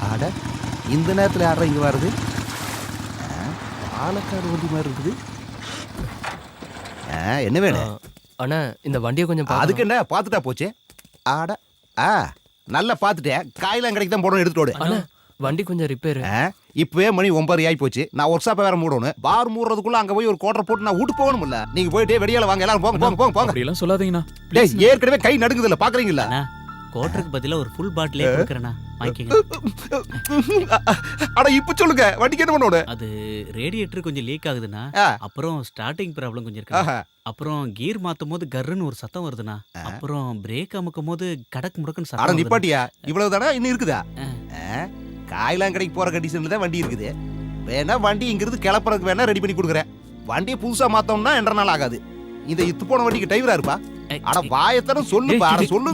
ஆட இந்த நேரத்தில் யாரா இங்கே வருது? பாலக்காடு வண்டி மாதிரி இருக்குது. என்ன வேணும்? அண்ணா இந்த வண்டியை கொஞ்சம் அதுக்கு என்ன பார்த்துட்டா போச்சு. ஆட நல்லா பார்த்துட்டேன். காயெல்லாம் கிடைக்கு தான் போடணும், எடுத்துட்டு ஓடு. அண்ணா வண்டி கொஞ்சம் ரிப்பேர். இப்பவே மணி 9 ஆகி போச்சு. நான் ஒர்க் ஷாப்பை வேற மூடணும். பார் மூடுறதுக்குள்ள அங்க போய் ஒரு கோட்டரை போட்டு நான் வீட்டு போகணும்ல. நீங்க போயிட்டு வெளியால வாங்க, எல்லாரும் போங்க போங்க போங்க போங்க. அப்படி எல்லாம் சொல்லாதீங்கண்ணா. டேய் ஏற்கனவே கை நடுங்குது இல்ல, பாக்குறீங்களா? கோட்டருக்கு பதிலா ஒரு ஃபுல் பாட்டிலே கொடுக்கறேனா, வாங்கிக்கங்க. அட இப்ப சொல்லுங்க, வண்டிக்கு என்ன பண்ணணும்? அது ரேடியேட்டர் கொஞ்சம் லீக் ஆகுதுண்ணா. ஆ. அப்புறம் ஸ்டார்டிங் ப்ராப்ளம் கொஞ்சம் இருக்கு. அப்புறம் கீர் மாத்தும் போது கர்ன்னு ஒரு சத்தம் வருதுண்ணா. அப்புறம் பிரேக் அமுக்கும் போது கடக்கு முடக்குன்னு அட சத்தம் வருதுண்ணா. நிப்பாட்டியா, இவ்வளவுதானா? இன்னும் இருக்குதா? காயெல்லாம் கடைக்கு போற கண்டிஷன்ல தான் வண்டி இருக்குது. வேணா வண்டி இங்கிருந்து கிளப்புறதுக்கு வேணா ரெடி பண்ணி கொடுக்குறேன். வண்டியை புதுசா மாத்தோம்னா 2.5 நாள் ஆகாது. இந்த இத்து போன வண்டிக்கு டிரைவரா இருப்பா. அட வாயத்தனம் சொல்லுப்பா, அட சொல்லு.